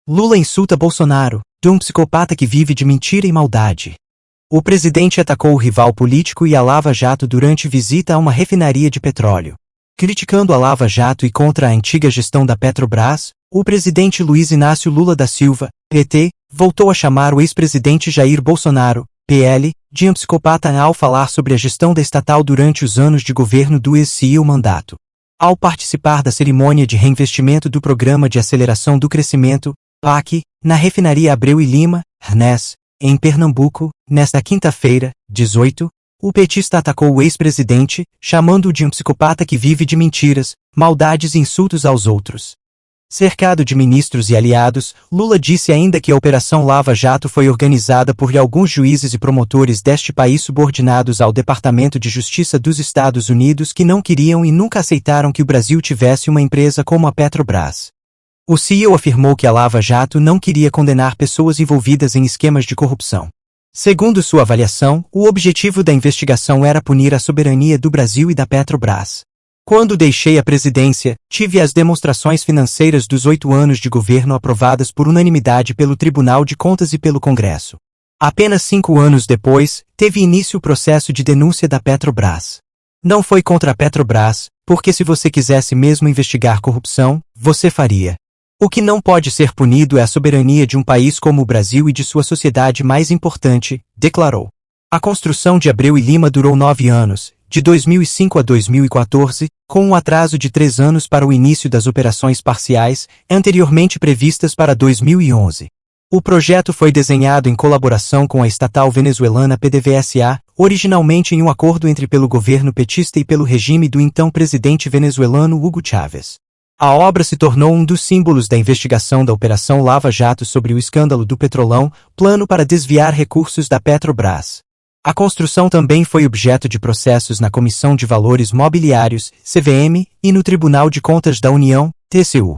Lula insulta Bolsonaro, de um psicopata que vive de mentira e maldade. O presidente atacou o rival político e a Lava Jato durante visita a uma refinaria de petróleo. Criticando a Lava Jato e contra a antiga gestão da Petrobras, o presidente Luiz Inácio Lula da Silva, PT, voltou a chamar o ex-presidente Jair Bolsonaro, PL, de um psicopata ao falar sobre a gestão da estatal durante os anos de governo do ex-CEO mandato. Ao participar da cerimônia de reinvestimento do Programa de Aceleração do Crescimento, PAC, na refinaria Abreu e Lima, RNES, em Pernambuco, nesta quinta-feira, 18, o petista atacou o ex-presidente, chamando-o de um psicopata que vive de mentiras, maldades e insultos aos outros. Cercado de ministros e aliados, Lula disse ainda que a Operação Lava Jato foi organizada por alguns juízes e promotores deste país subordinados ao Departamento de Justiça dos Estados Unidos que não queriam e nunca aceitaram que o Brasil tivesse uma empresa como a Petrobras. O CEO afirmou que a Lava Jato não queria condenar pessoas envolvidas em esquemas de corrupção. Segundo sua avaliação, o objetivo da investigação era punir a soberania do Brasil e da Petrobras. Quando deixei a presidência, tive as demonstrações financeiras dos 8 anos de governo aprovadas por unanimidade pelo Tribunal de Contas e pelo Congresso. Apenas 5 anos depois, teve início o processo de denúncia da Petrobras. Não foi contra a Petrobras, porque se você quisesse mesmo investigar corrupção, você faria. O que não pode ser punido é a soberania de um país como o Brasil e de sua sociedade mais importante, declarou. A construção de Abreu e Lima durou 9 anos, de 2005 a 2014, com um atraso de 3 anos para o início das operações parciais, anteriormente previstas para 2011. O projeto foi desenhado em colaboração com a estatal venezuelana PDVSA, originalmente em um acordo pelo governo petista e pelo regime do então presidente venezuelano Hugo Chávez. A obra se tornou um dos símbolos da investigação da Operação Lava Jato sobre o escândalo do Petrolão, plano para desviar recursos da Petrobras. A construção também foi objeto de processos na Comissão de Valores Mobiliários, CVM, e no Tribunal de Contas da União, TCU.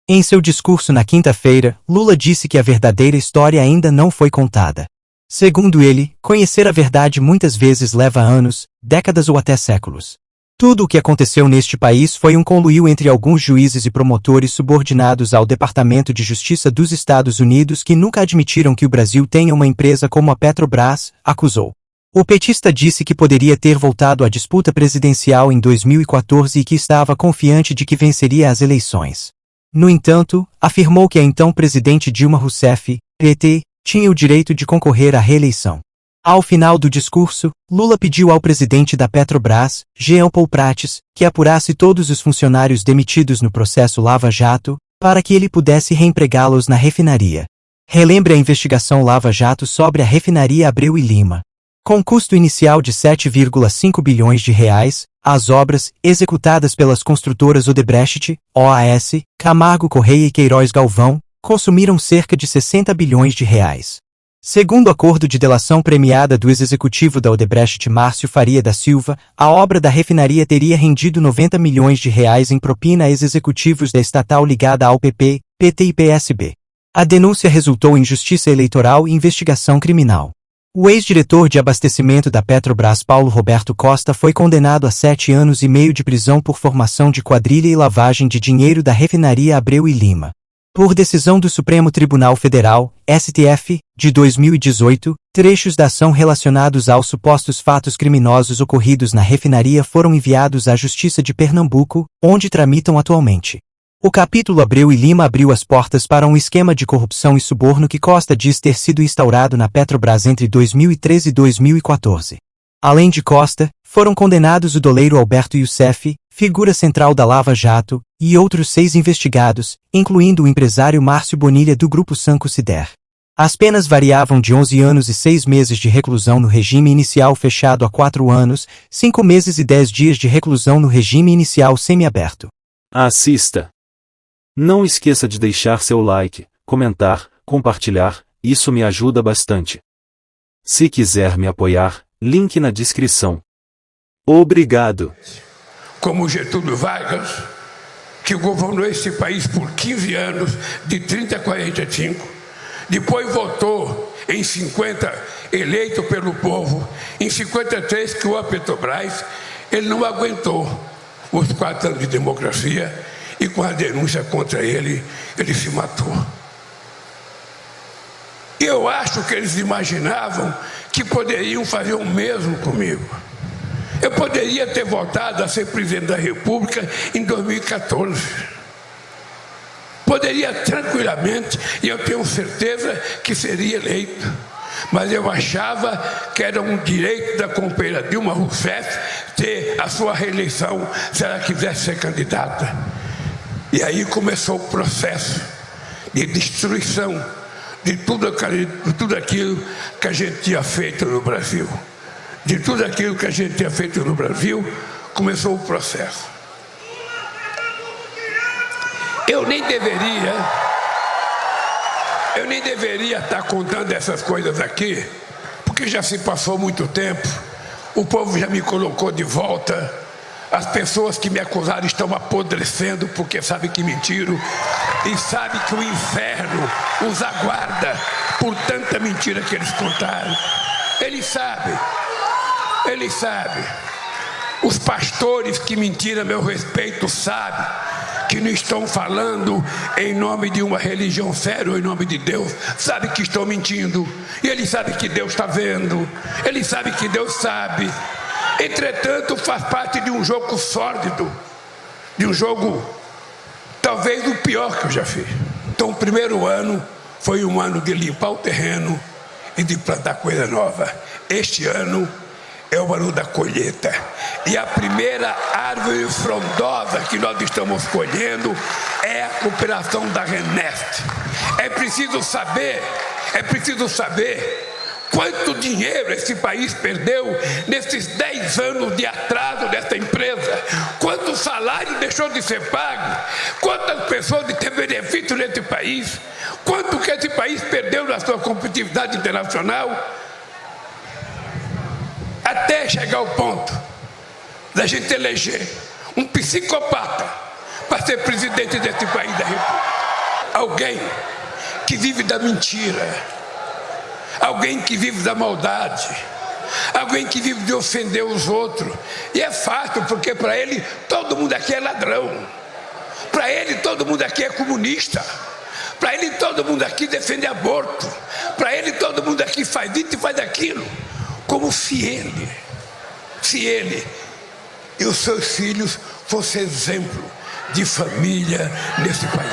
Em seu discurso na quinta-feira, Lula disse que a verdadeira história ainda não foi contada. Segundo ele, conhecer a verdade muitas vezes leva anos, décadas ou até séculos. Tudo o que aconteceu neste país foi um conluio entre alguns juízes e promotores subordinados ao Departamento de Justiça dos Estados Unidos que nunca admitiram que o Brasil tenha uma empresa como a Petrobras, acusou. O petista disse que poderia ter voltado à disputa presidencial em 2014 e que estava confiante de que venceria as eleições. No entanto, afirmou que a então presidente Dilma Rousseff, PT, tinha o direito de concorrer à reeleição. Ao final do discurso, Lula pediu ao presidente da Petrobras, Jean Paul Prates, que apurasse todos os funcionários demitidos no processo Lava Jato, para que ele pudesse reempregá-los na refinaria. Relembre a investigação Lava Jato sobre a refinaria Abreu e Lima. Com custo inicial de 7,5 bilhões de reais, as obras, executadas pelas construtoras Odebrecht, OAS, Camargo Correia e Queiroz Galvão, consumiram cerca de 60 bilhões de reais. Segundo o acordo de delação premiada do ex-executivo da Odebrecht Márcio Faria da Silva, a obra da refinaria teria rendido 90 milhões de reais em propina a ex-executivos da estatal ligada ao PP, PT e PSB. A denúncia resultou em justiça eleitoral e investigação criminal. O ex-diretor de abastecimento da Petrobras Paulo Roberto Costa foi condenado a 7 anos e meio de prisão por formação de quadrilha e lavagem de dinheiro da refinaria Abreu e Lima. Por decisão do Supremo Tribunal Federal, STF, de 2018, trechos da ação relacionados aos supostos fatos criminosos ocorridos na refinaria foram enviados à Justiça de Pernambuco, onde tramitam atualmente. O capítulo Abreu e Lima abriu as portas para um esquema de corrupção e suborno que Costa diz ter sido instaurado na Petrobras entre 2013 e 2014. Além de Costa, foram condenados o doleiro Alberto Youssef, figura central da Lava Jato, e outros 6 investigados, incluindo o empresário Márcio Bonilha do Grupo Sanco Sider. As penas variavam de 11 anos e 6 meses de reclusão no regime inicial fechado a 4 anos, 5 meses e 10 dias de reclusão no regime inicial semiaberto. Assista! Não esqueça de deixar seu like, comentar, compartilhar, isso me ajuda bastante. Se quiser me apoiar, link na descrição. Obrigado. Como Getúlio Vargas, que governou esse país por 15 anos, de 30 a 45, depois votou em 50, eleito pelo povo, em 53 criou a Petrobras, ele não aguentou os 4 anos de democracia e com a denúncia contra ele, ele se matou. eu acho que eles imaginavam que poderiam fazer o mesmo comigo. Eu poderia ter voltado a ser presidente da República em 2014. Poderia tranquilamente, e eu tenho certeza que seria eleito. Mas eu achava que era um direito da companheira Dilma Rousseff ter a sua reeleição se ela quisesse ser candidata. E aí começou o processo de destruição de tudo aquilo que a gente tinha feito no Brasil. De tudo aquilo que a gente tinha feito no Brasil, começou o processo. Eu nem deveria estar contando essas coisas aqui, porque já se passou muito tempo, o povo já me colocou de volta, as pessoas que me acusaram estão apodrecendo porque sabem que mentiram e sabem que o inferno os aguarda por tanta mentira que eles contaram. Eles sabem. Os pastores que mentiram a meu respeito sabem que não estão falando em nome de uma religião séria ou em nome de Deus, sabem que estão mentindo, e eles sabem que Deus está vendo, eles sabem que Deus sabe. Entretanto, faz parte de um jogo sórdido, de um jogo talvez o pior que eu já fiz. Então o primeiro ano foi um ano de limpar o terreno e de plantar coisa nova. Este ano é o ano da colheita. E a primeira árvore frondosa que nós estamos colhendo é a cooperação da RENEST. É preciso saber quanto dinheiro esse país perdeu nesses 10 anos de atraso dessa empresa. Quanto salário deixou de ser pago? Quantas pessoas de ter benefício nesse país? Quanto que esse país perdeu na sua competitividade internacional? Até chegar ao ponto da gente eleger um psicopata para ser presidente desse país da República. Alguém que vive da mentira, alguém que vive da maldade, alguém que vive de ofender os outros. E é fácil, porque para ele todo mundo aqui é ladrão, para ele todo mundo aqui é comunista, para ele todo mundo aqui defende aborto, para ele todo mundo aqui faz isso e faz aquilo. Como se ele e os seus filhos fossem exemplo de família nesse país.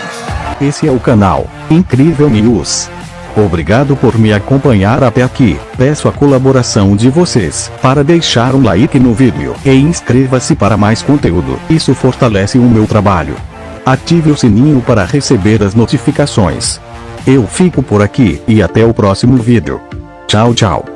Esse é o canal Incrível News. Obrigado por me acompanhar até aqui. Peço a colaboração de vocês para deixar um like no vídeo e inscreva-se para mais conteúdo. Isso fortalece o meu trabalho. Ative o sininho para receber as notificações. Eu fico por aqui e até o próximo vídeo. Tchau, tchau.